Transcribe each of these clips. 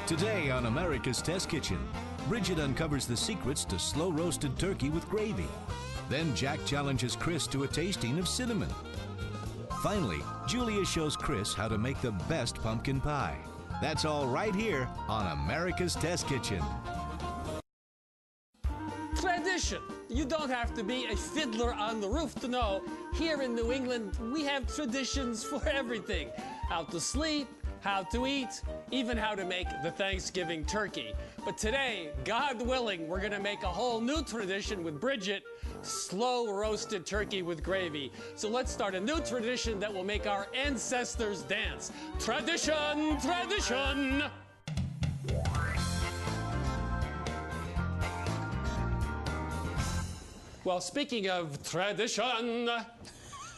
Today on America's Test Kitchen, Bridget uncovers the secrets to slow-roasted turkey with gravy. Then Jack challenges Chris to a tasting of cinnamon. Finally, Julia shows Chris how to make the best pumpkin pie. That's all right here on America's Test Kitchen. Tradition. You don't have to be a fiddler on the roof to know here in New England we have traditions for everything. How to sleep, how to eat, even how to make the Thanksgiving turkey. But today, God willing, we're gonna make a whole new tradition with Bridget, slow roasted turkey with gravy. So let's start a new tradition that will make our ancestors dance. Tradition, tradition! Well, speaking of tradition,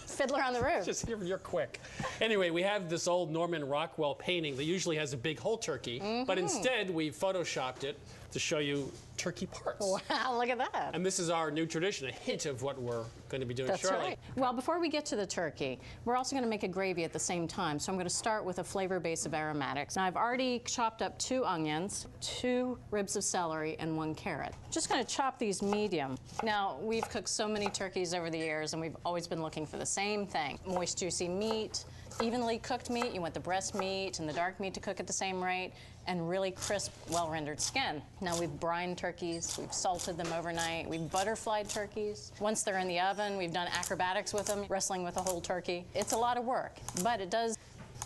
Fiddler on the Roof. just you're quick. Anyway, we have this old Norman Rockwell painting that usually has a big whole turkey, but instead we photoshopped it to show you turkey parts. Wow, look at that. And this is our new tradition, a hint of what we're going to be doing That's shortly. right. Well, before we get to the turkey, we're also going to make a gravy at the same time. So I'm going to start with a flavor base of aromatics. Now, I've already chopped up 2 onions, 2 ribs of celery, and 1 carrot. Just going to chop these medium. Now, we've cooked so many turkeys over the years, and we've always been looking for the same thing. Moist, juicy meat, evenly cooked meat. You want the breast meat and the dark meat to cook at the same rate, and really crisp, well-rendered skin. Now, we've brined turkeys, we've salted them overnight, we've butterflied turkeys. Once they're in the oven, we've done acrobatics with them, wrestling with a whole turkey. It's a lot of work, but it does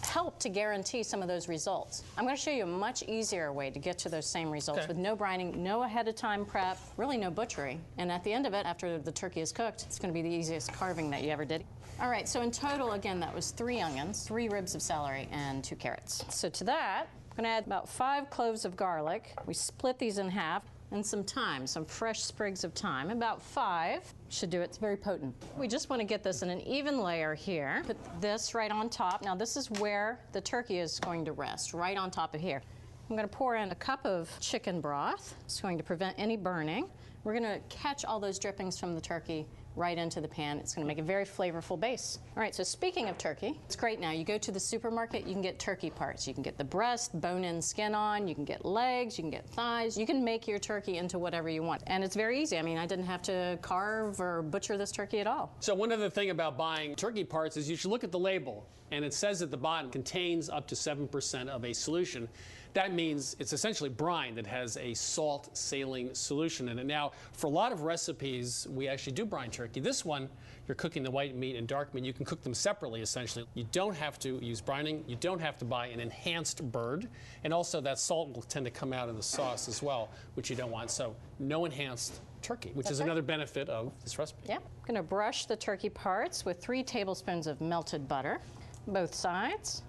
help to guarantee some of those results. I'm going to show you a much easier way to get to those same results with no brining, no ahead of time prep, really no butchery. And at the end of it, after the turkey is cooked, it's going to be the easiest carving that you ever did. All right, so in total, again, that was 3 onions, 3 ribs of celery, and 2 carrots. So to that, I'm going to add about 5 cloves of garlic. We split these in half. And some thyme, some fresh sprigs of thyme, about 5 should do it. It's very potent. We just want to get this in an even layer here. Put this right on top. Now this is where the turkey is going to rest, right on top of here. I'm going to pour in a cup of chicken broth. It's going to prevent any burning. We're going to catch all those drippings from the turkey right into the pan. It's going to make a very flavorful base. All right, so speaking of turkey, it's great now. You go to the supermarket, you can get turkey parts. You can get the breast, bone-in, skin on. You can get legs, you can get thighs. You can make your turkey into whatever you want. And it's very easy. I mean, I didn't have to carve or butcher this turkey at all. So one other thing about buying turkey parts is you should look at the label, and it says at the bottom, contains up to 7% of a solution. That means it's essentially brine that has a salt saline solution in it. Now, for a lot of recipes, we actually do brine turkey. This one, you're cooking the white meat and dark meat. You can cook them separately, essentially. You don't have to use brining. You don't have to buy an enhanced bird. And also, that salt will tend to come out in the sauce as well, which you don't want. So, no enhanced turkey, which is another benefit of this recipe. Yeah. I'm going to brush the turkey parts with 3 tablespoons of melted butter, both sides,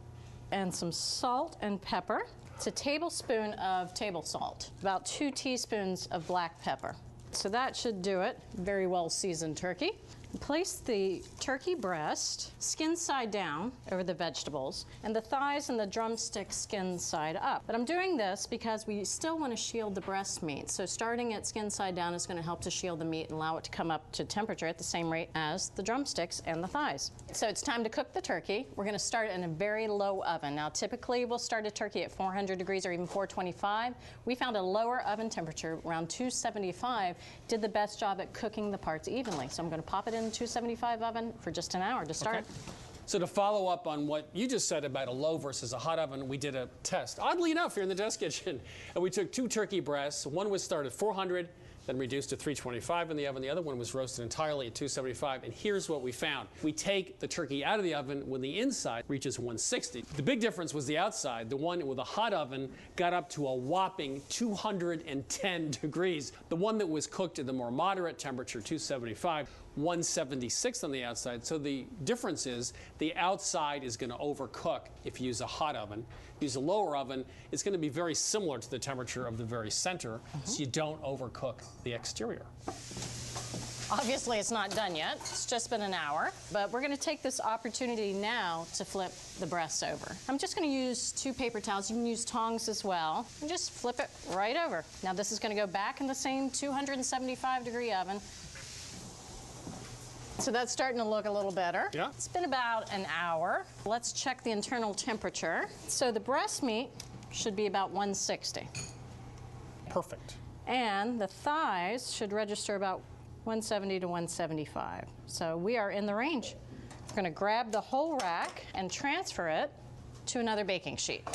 and some salt and pepper. It's a tablespoon of table salt, about 2 teaspoons of black pepper. So that should do it. Very well seasoned turkey. Place the turkey breast skin side down over the vegetables and the thighs and the drumstick skin side up. But I'm doing this because we still want to shield the breast meat. So starting at skin side down is going to help to shield the meat and allow it to come up to temperature at the same rate as the drumsticks and the thighs. So it's time to cook the turkey. We're going to start in a very low oven. Now typically we'll start a turkey at 400 degrees or even 425. We found a lower oven temperature around 275 did the best job at cooking the parts evenly. So I'm going to pop it in 275 oven for just an hour to start. Okay. So to follow up on what you just said about a low versus a hot oven, we did a test. Oddly enough, here in the test kitchen, and we took 2 turkey breasts. One was started at 400, then reduced to 325 in the oven. The other one was roasted entirely at 275. And here's what we found. We take the turkey out of the oven when the inside reaches 160. The big difference was the outside. The one with a hot oven got up to a whopping 210 degrees. The one that was cooked at the more moderate temperature, 275, 176 on the outside. So the difference is the outside is going to overcook if you use a hot oven. If you use a lower oven, it's going to be very similar to the temperature of the very center, so you don't overcook the exterior. Obviously, it's not done yet. It's just been an hour. But we're going to take this opportunity now to flip the breasts over. I'm just going to use 2 paper towels. You can use tongs as well. And just flip it right over. Now, this is going to go back in the same 275-degree oven. So that's starting to look a little better. Yeah. It's been about an hour. Let's check the internal temperature. So the breast meat should be about 160. Perfect. And the thighs should register about 170 to 175. So we are in the range. We're going to grab the whole rack and transfer it to another baking sheet.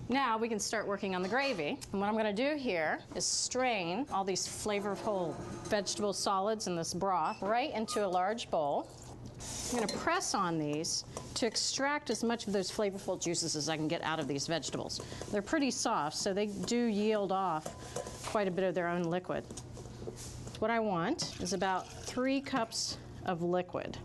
Now we can start working on the gravy. And what I'm going to do here is strain all these flavorful vegetable solids in this broth right into a large bowl. I'm going to press on these to extract as much of those flavorful juices as I can get out of these vegetables. They're pretty soft, so they do yield off quite a bit of their own liquid. What I want is about 3 cups of liquid.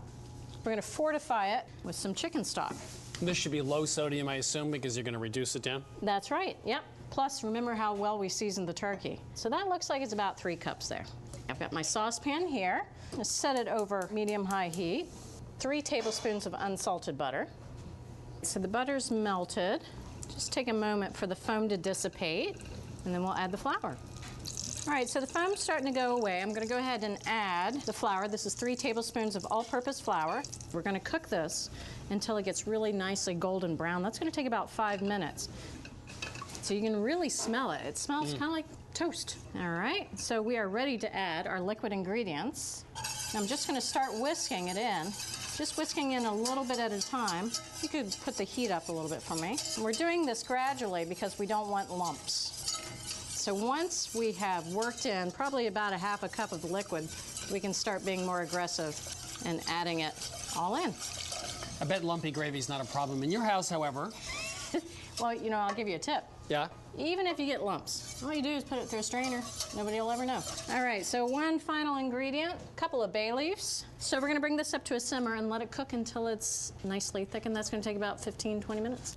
We're going to fortify it with some chicken stock. This should be low sodium, I assume, because you're going to reduce it down? That's right, yep. Plus, remember how well we seasoned the turkey. So that looks like it's about 3 cups there. I've got my saucepan here. I'm going to set it over medium-high heat. 3 tablespoons of unsalted butter. So the butter's melted. Just take a moment for the foam to dissipate, and then we'll add the flour. All right, so the foam's starting to go away. I'm going to go ahead and add the flour. This is 3 tablespoons of all-purpose flour. We're going to cook this until it gets really nicely golden brown. That's going to take about 5 minutes. So you can really smell it. It smells kind of like toast. All right, so we are ready to add our liquid ingredients. I'm just going to start whisking it in. Just whisking in a little bit at a time. You could put the heat up a little bit for me. And we're doing this gradually because we don't want lumps. So once we have worked in probably about a half a cup of liquid, we can start being more aggressive and adding it all in. I bet lumpy gravy is not a problem in your house, however. Well, you know, I'll give you a tip. Yeah? Even if you get lumps, all you do is put it through a strainer. Nobody will ever know. All right, so one final ingredient, a couple of bay leaves. So we're going to bring this up to a simmer and let it cook until it's nicely thickened. That's going to take about 15-20 minutes.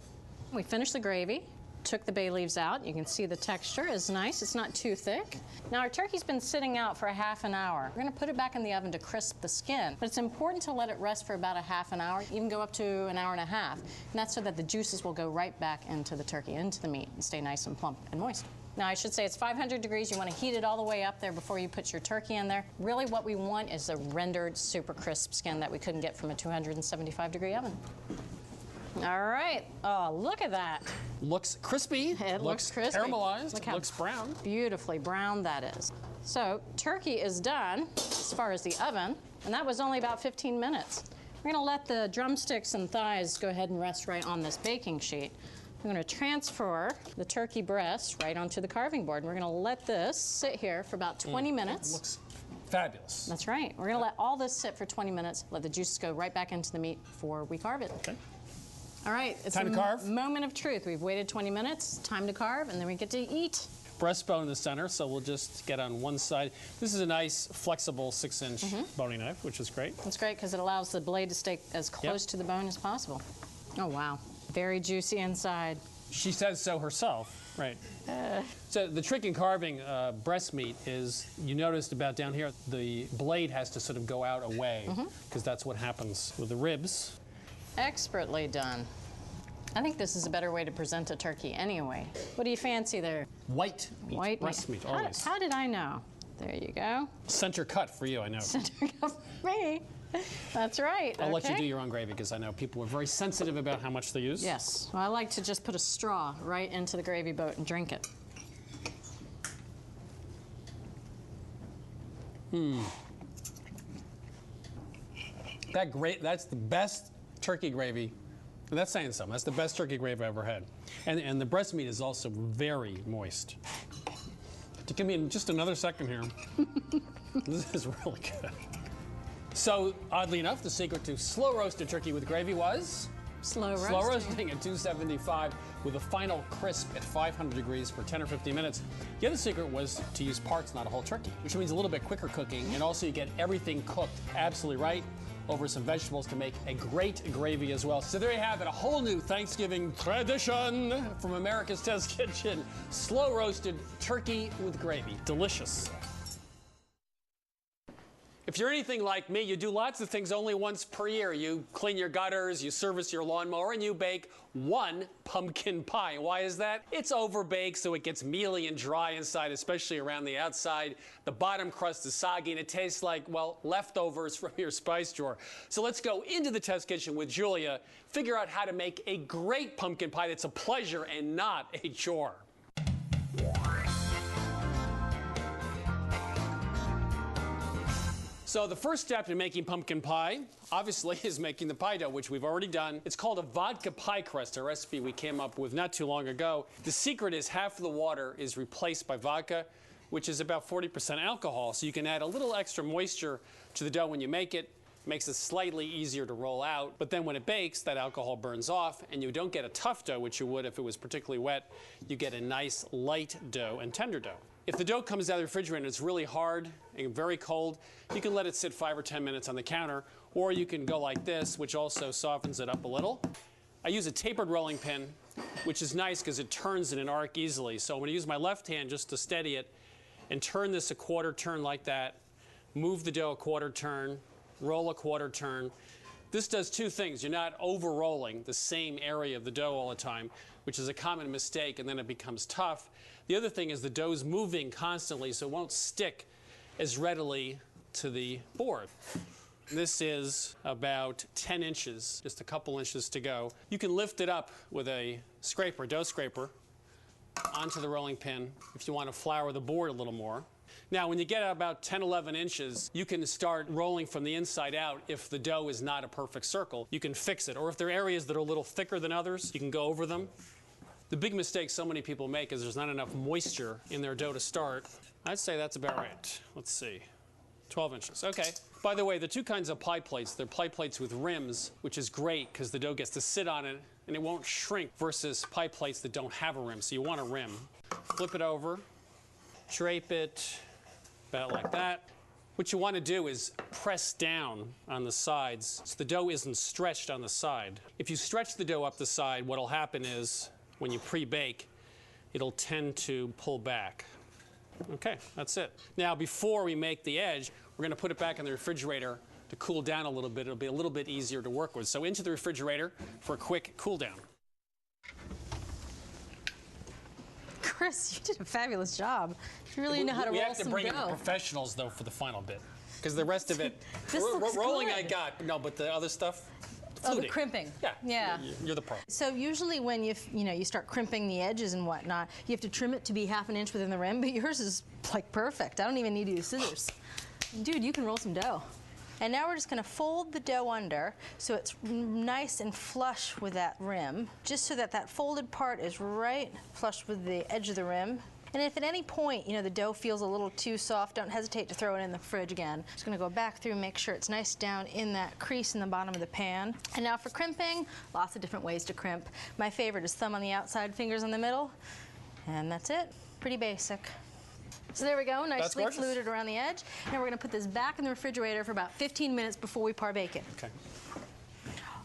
We finished the gravy. Took the bay leaves out. You can see the texture is nice. It's not too thick. Now our turkey's been sitting out for a half an hour. We're going to put it back in the oven to crisp the skin, but it's important to let it rest for about a half an hour, even go up to an hour and a half. And that's so that the juices will go right back into the turkey, into the meat, and stay nice and plump and moist. Now I should say it's 500 degrees. You want to heat it all the way up there before you put your turkey in there. Really what we want is a rendered super crisp skin that we couldn't get from a 275-degree oven. All right. Oh, look at that. Looks crispy. It looks crispy. Caramelized. Look how looks brown. Beautifully brown that is. So turkey is done as far as the oven, and that was only about 15 minutes. We're going to let the drumsticks and thighs go ahead and rest right on this baking sheet. We're going to transfer the turkey breast right onto the carving board. We're going to let this sit here for about 20 minutes. Looks fabulous. That's right. We're going to let all this sit for 20 minutes, let the juices go right back into the meat before we carve it. Okay. All right, it's time to carve. Moment of truth. We've waited 20 minutes, time to carve, and then we get to eat. Breastbone in the center, so we'll just get on one side. This is a nice, flexible 6-inch boning knife, which is great. That's great because it allows the blade to stay as close to the bone as possible. Oh, wow. Very juicy inside. She says so herself, right. So the trick in carving breast meat is, you noticed about down here, the blade has to sort of go out away, because that's what happens with the ribs. Expertly done. I think this is a better way to present a turkey anyway. What do you fancy there? White meat, White breast meat, always. How did I know? There you go. Center cut for you, I know. Center cut for me. That's right. I'll let you do your own gravy because I know people are very sensitive about how much they use. Yes. Well, I like to just put a straw right into the gravy boat and drink it. That's the best turkey gravy. And that's saying something. That's the best turkey gravy I've ever had. And the breast meat is also very moist. Give me just another second here. This is really good. So, oddly enough, the secret to slow roasted turkey with gravy was? Slow roasting. Slow roasting at 275 with a final crisp at 500 degrees for 10 or 15 minutes. The other secret was to use parts, not a whole turkey, which means a little bit quicker cooking, and also you get everything cooked absolutely right over some vegetables to make a great gravy as well. So there you have it, a whole new Thanksgiving tradition from America's Test Kitchen. Slow roasted turkey with gravy. Delicious. If you're anything like me, you do lots of things only once per year. You clean your gutters, you service your lawnmower, and you bake one pumpkin pie. Why is that? It's overbaked, so it gets mealy and dry inside, especially around the outside. The bottom crust is soggy, and it tastes like, well, leftovers from your spice drawer. So let's go into the test kitchen with Julia, figure out how to make a great pumpkin pie that's a pleasure and not a chore. So the first step in making pumpkin pie, obviously, is making the pie dough, which we've already done. It's called a vodka pie crust, a recipe we came up with not too long ago. The secret is half of the water is replaced by vodka, which is about 40% alcohol. So you can add a little extra moisture to the dough when you make it. Makes it slightly easier to roll out. But then when it bakes, that alcohol burns off, and you don't get a tough dough, which you would if it was particularly wet. You get a nice light dough and tender dough. If the dough comes out of the refrigerator and it's really hard and very cold, you can let it sit 5 or 10 minutes on the counter, or you can go like this, which also softens it up a little. I use a tapered rolling pin, which is nice because it turns in an arc easily. So I'm going to use my left hand just to steady it and turn this a quarter turn like that, move the dough a quarter turn, roll a quarter turn. This does two things. You're not over-rolling the same area of the dough all the time, which is a common mistake, and then it becomes tough. The other thing is the dough's moving constantly, so it won't stick as readily to the board. This is about 10 inches, just a couple inches to go. You can lift it up with a scraper, dough scraper, onto the rolling pin if you want to flour the board a little more. Now, when you get about 10, 11 inches, you can start rolling from the inside out. If the dough is not a perfect circle, you can fix it. Or if there are areas that are a little thicker than others, you can go over them. The big mistake so many people make is there's not enough moisture in their dough to start. I'd say that's about right. Let's see. 12 inches. Okay. By the way, there are two kinds of pie plates. They're pie plates with rims, which is great because the dough gets to sit on it and it won't shrink, versus pie plates that don't have a rim. So you want a rim. Flip it over, drape it about like that. What you want to do is press down on the sides so the dough isn't stretched on the side. If you stretch the dough up the side, what'll happen is when you pre-bake, it'll tend to pull back. Okay, that's it. Now, before we make the edge, we're going to put it back in the refrigerator to cool down a little bit. It'll be a little bit easier to work with. So into the refrigerator for a quick cool down. Chris, you did a fabulous job. You really know how to roll some dough. We have to bring in the professionals, though, for the final bit. Because the rest of it, rolling I got. No, but the other stuff, oh, the crimping. Yeah. You're the pro. So usually when you start crimping the edges and whatnot, you have to trim it to be ½ an inch within the rim, but yours is like perfect. I don't even need to use scissors. Dude, you can roll some dough. And now we're just going to fold the dough under so it's nice and flush with that rim, just so that that folded part is right flush with the edge of the rim. And if at any point, the dough feels a little too soft, don't hesitate to throw it in the fridge again. Just gonna go back through and make sure it's nice down in that crease in the bottom of the pan. And now for crimping, lots of different ways to crimp. My favorite is thumb on the outside, fingers in the middle, and that's it. Pretty basic. So there we go, nicely fluted around the edge. Now we're gonna put this back in the refrigerator for about 15 minutes before we par-bake it. Okay.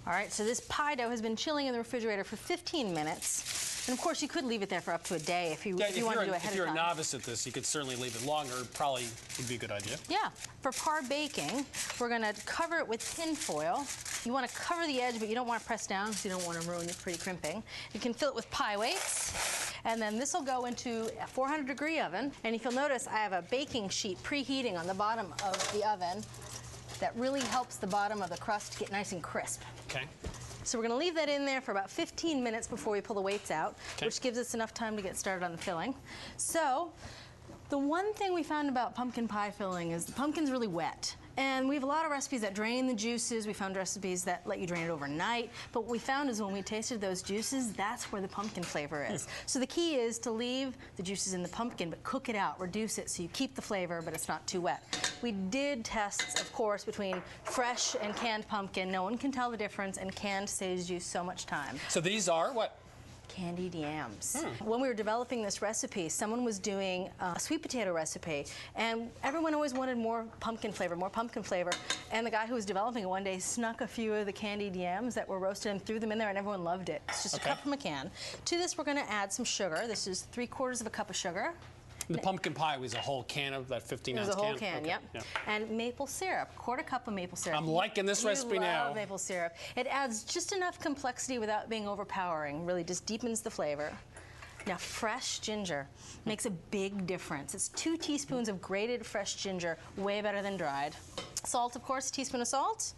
All right, so this pie dough has been chilling in the refrigerator for 15 minutes. And of course, you could leave it there for up to a day if you want to do it ahead of time. If you're a novice at this, you could certainly leave it longer. Probably would be a good idea. Yeah. For par baking, we're going to cover it with tin foil. You want to cover the edge, but you don't want to press down because you don't want to ruin your pretty crimping. You can fill it with pie weights, and then this will go into a 400-degree oven. And if you'll notice, I have a baking sheet preheating on the bottom of the oven that really helps the bottom of the crust get nice and crisp. Okay. So we're going to leave that in there for about 15 minutes before we pull the weights out, which gives us enough time to get started on the filling. So the one thing we found about pumpkin pie filling is the pumpkin's really wet. And we have a lot of recipes that drain the juices. We found recipes that let you drain it overnight. But what we found is when we tasted those juices, that's where the pumpkin flavor is. So the key is to leave the juices in the pumpkin, but cook it out, reduce it so you keep the flavor, but it's not too wet. We did tests, of course, between fresh and canned pumpkin. No one can tell the difference, and canned saves you so much time. So these are what? Candied yams. When we were developing this recipe, someone was doing a sweet potato recipe, and everyone always wanted more pumpkin flavor, and the guy who was developing it one day snuck a few of the candied yams that were roasted and threw them in there, and everyone loved it. It's just a cup from a can. To this, we're going to add some sugar. This is 3/4 of a cup of sugar. The pumpkin pie was a whole can of that 15-ounce can? It was a whole can, okay. yep. Yeah. And maple syrup, quarter cup of maple syrup. I'm liking this recipe now. I love maple syrup. It adds just enough complexity without being overpowering, really just deepens the flavor. Now, fresh ginger makes a big difference. It's 2 teaspoons of grated fresh ginger, way better than dried. Salt, of course, a teaspoon of salt,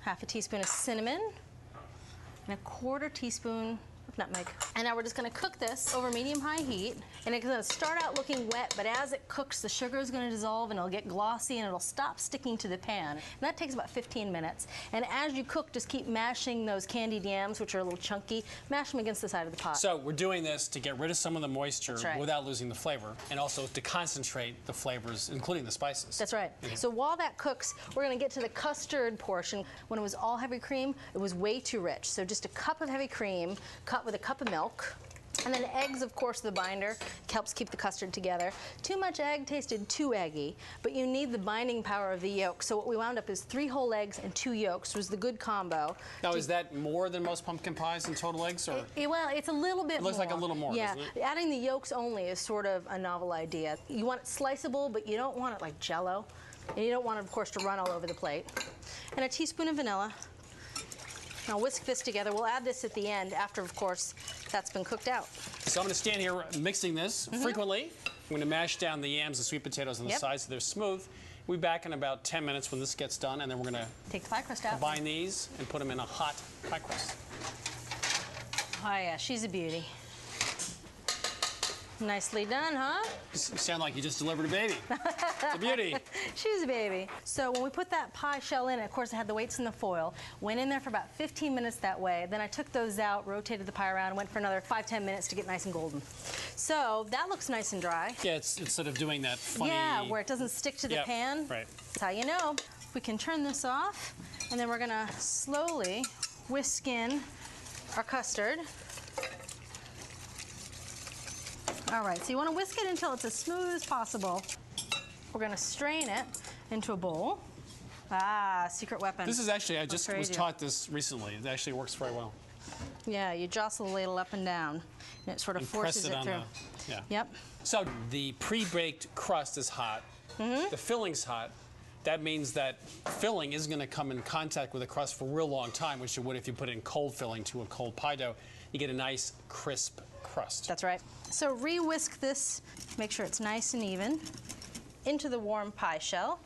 half a teaspoon of cinnamon, and a quarter teaspoon of nutmeg. And now we're just going to cook this over medium-high heat. And it's going to start out looking wet, but as it cooks, the sugar is going to dissolve and it'll get glossy and it'll stop sticking to the pan. And that takes about 15 minutes. And as you cook, just keep mashing those candied yams, which are a little chunky, mash them against the side of the pot. So we're doing this to get rid of some of the moisture right. without losing the flavor, and also to concentrate the flavors, including the spices. That's right. So while that cooks, we're going to get to the custard portion. When it was all heavy cream, it was way too rich. So just a cup of heavy cream cut with a cup of milk. And then eggs, of course, the binder helps keep the custard together. Too much egg tasted too eggy, but you need the binding power of the yolk. So what we wound up is 3 whole eggs and 2 yolks was the good combo. Now, is that more than most pumpkin pies in total eggs? Or? Well, it's a little bit more. It looks like a little more, yeah. doesn't it? Adding the yolks only is sort of a novel idea. You want it sliceable, but you don't want it like Jell-O. And you don't want it, of course, to run all over the plate. And a teaspoon of vanilla. Now whisk this together. We'll add this at the end after, of course, that's been cooked out. So I'm going to stand here mixing this frequently. I'm going to mash down the yams and sweet potatoes on the sides so they're smooth. We'll be back in about 10 minutes when this gets done, and then we're going to take the pie crust out. Combine these and put them in a hot pie crust. Oh yeah, she's a beauty. Nicely done, huh? You sound like you just delivered a baby. It's a beauty. She's a baby. So when we put that pie shell in, of course, I had the weights in the foil. Went in there for about 15 minutes that way. Then I took those out, rotated the pie around, and went for another 5-10 minutes to get nice and golden. So that looks nice and dry. Yeah, it's instead of doing that funny... Yeah, where it doesn't stick to the pan. Right. That's how you know. We can turn this off, and then we're going to slowly whisk in our custard. All right, so you want to whisk it until it's as smooth as possible. We're going to strain it into a bowl. Ah, secret weapon. This is actually, I just was taught this recently. It actually works very well. Yeah, you jostle the ladle up and down, and it sort of forces it through. Yep. So the pre-baked crust is hot. The filling's hot. That means that filling is going to come in contact with the crust for a real long time, which you would if you put in cold filling to a cold pie dough. You get a nice, crisp crust. That's right. So re-whisk this, make sure it's nice and even, into the warm pie shell.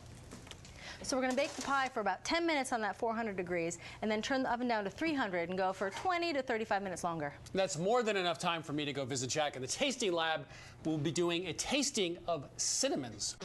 So we're going to bake the pie for about 10 minutes on that 400 degrees, and then turn the oven down to 300 and go for 20 to 35 minutes longer. That's more than enough time for me to go visit Jack in the tasting lab. We'll be doing a tasting of cinnamons.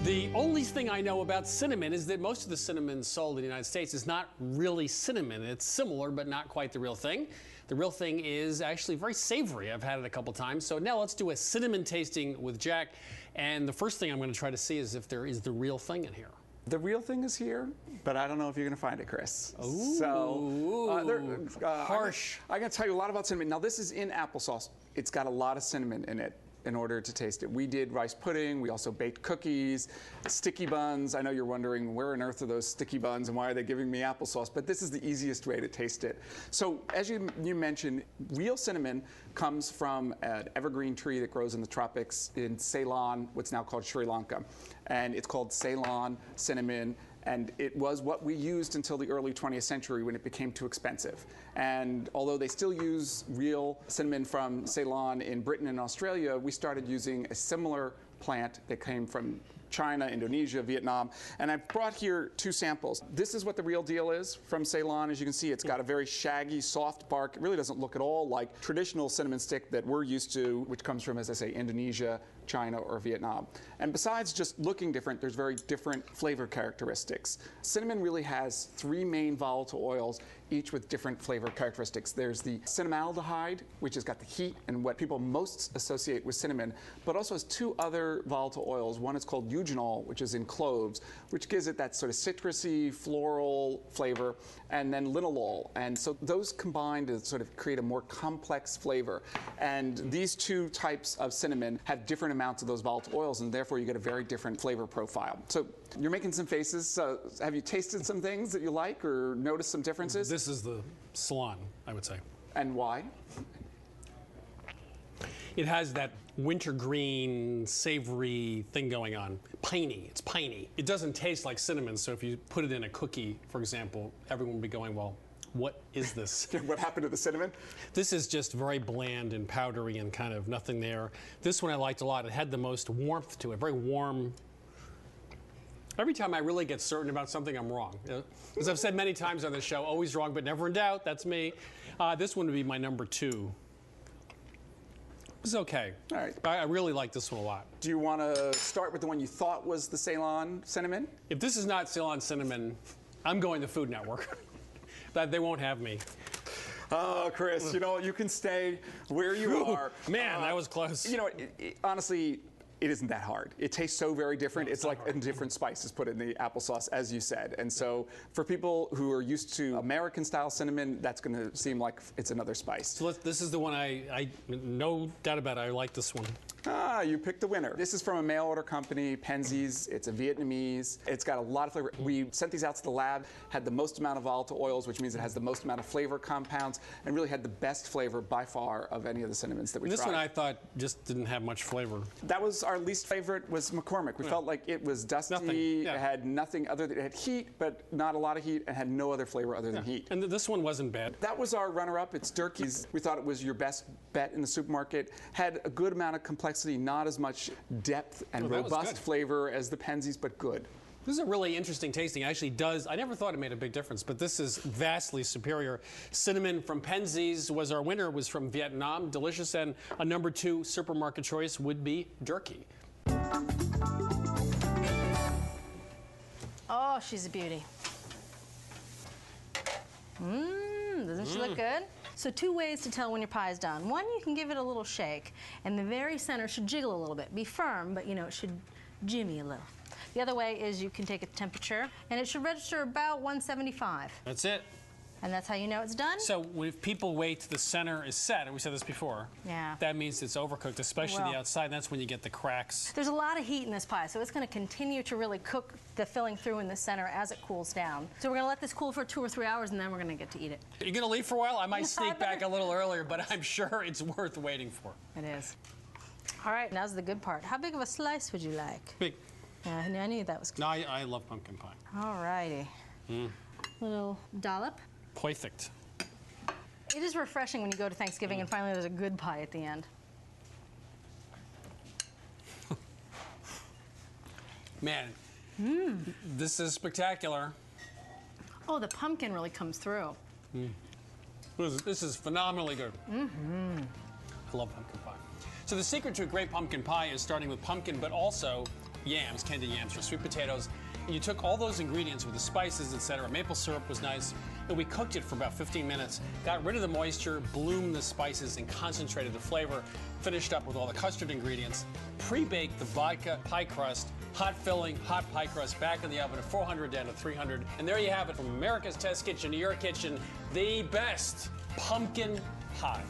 The only thing I know about cinnamon is that most of the cinnamon sold in the United States is not really cinnamon. It's similar, but not quite the real thing. The real thing is actually very savory. I've had it a couple times. So now let's do a cinnamon tasting with Jack. And the first thing I'm going to try to see is if there is the real thing in here. The real thing is here, but I don't know if you're going to find it, Chris. Ooh, So, harsh. I'm going to tell you a lot about cinnamon. Now, this is in applesauce. It's got a lot of cinnamon in it in order to taste it. We did rice pudding. We also baked cookies, sticky buns. I know you're wondering, where on earth are those sticky buns and why are they giving me applesauce? But this is the easiest way to taste it. So as you mentioned, real cinnamon comes from an evergreen tree that grows in the tropics in Ceylon, what's now called Sri Lanka. And it's called Ceylon cinnamon. And it was what we used until the early 20th century when it became too expensive. And although they still use real cinnamon from Ceylon in Britain and Australia, we started using a similar plant that came from China, Indonesia, Vietnam. And I've brought here 2 samples. This is what the real deal is from Ceylon. As you can see, it's got a very shaggy, soft bark. It really doesn't look at all like traditional cinnamon stick that we're used to, which comes from, as I say, Indonesia, China, or Vietnam. And besides just looking different, there's very different flavor characteristics. Cinnamon really has 3 main volatile oils, each with different flavor characteristics. There's the cinnamaldehyde, which has got the heat and what people most associate with cinnamon, but also has 2 other volatile oils. One is called eugenol, which is in cloves, which gives it that sort of citrusy, floral flavor, and then linalool. And so those combine to sort of create a more complex flavor. And these 2 types of cinnamon have different amounts of those volatile oils, and therefore you get a very different flavor profile. So you're making some faces. Have you tasted some things that you like or noticed some differences? This is the salon, I would say. And why? It has that wintergreen, savory thing going on. Piney. It's piney. It doesn't taste like cinnamon, so if you put it in a cookie, for example, everyone would be going, well, what is this? What happened to the cinnamon? This is just very bland and powdery and kind of nothing there. This one I liked a lot. It had the most warmth to it, very warm. Every time I really get certain about something, I'm wrong. As I've said many times on this show, always wrong, but never in doubt. That's me. This one would be my number 2. It's okay. All right. I really like this one a lot. Do you want to start with the one you thought was the Ceylon cinnamon? If this is not Ceylon cinnamon, I'm going to Food Network. They won't have me. Oh, Chris, you know, you can stay where you are. Man, that was close. You know, honestly, it isn't that hard. It tastes so very different. No, it's like hard. different spices put in the applesauce, as you said. And so for people who are used to American-style cinnamon, that's going to seem like it's another spice. So this is the one I no doubt about it, I like this one. Ah, you picked the winner. This is from a mail order company, Penzies. It's a Vietnamese. It's got a lot of flavor. We sent these out to the lab, had the most amount of volatile oils, which means it has the most amount of flavor compounds, and really had the best flavor by far of any of the cinnamons that we tried. This one I thought just didn't have much flavor. That was our least favorite, was McCormick. We felt like it was dusty. Nothing. Yeah. It had nothing other than, it had heat, but not a lot of heat, and had no other flavor other than heat. And this one wasn't bad. That was our runner-up. It's Durkee's. We thought it was your best bet in the supermarket. Had a good amount of complexity, not as much depth and that was robust good. flavor as the Penzies, but good. This is a really interesting tasting. It actually does. I never thought it made a big difference, but this is vastly superior. Cinnamon from Penzies was our winner, was from Vietnam. Delicious. And a number 2 supermarket choice would be Durkee. Oh, she's a beauty. Doesn't she look good? So 2 ways to tell when your pie is done. One, you can give it a little shake, and the very center should jiggle a little bit. Be firm, but you know, it should jimmy a little. The other way is you can take a temperature, and it should register about 175. That's it. And that's how you know it's done? So if people wait till the center is set, and we said this before, Yeah. that means it's overcooked, especially the outside. And that's when you get the cracks. There's a lot of heat in this pie, so it's going to continue to really cook the filling through in the center as it cools down. So we're going to let this cool for 2 or 3 hours, and then we're going to get to eat it. You're going to leave for a while? I might sneak back a little earlier, but I'm sure it's worth waiting for. It is. All right, now's the good part. How big of a slice would you like? Big. Yeah, I knew that was good. No, I love pumpkin pie. All righty. Little dollop. Perfect. It is refreshing when you go to Thanksgiving and finally there's a good pie at the end. Man, this is spectacular. Oh, the pumpkin really comes through. This is phenomenally good. I love pumpkin pie. So the secret to a great pumpkin pie is starting with pumpkin, but also yams, candied yams, or sweet potatoes. And you took all those ingredients with the spices, etc. Maple syrup was nice, and we cooked it for about 15 minutes, got rid of the moisture, bloomed the spices, and concentrated the flavor, finished up with all the custard ingredients, pre-baked the vodka pie crust, hot filling, hot pie crust, back in the oven at 400 down to 300. And there you have it, from America's Test Kitchen to your kitchen, the best pumpkin pie.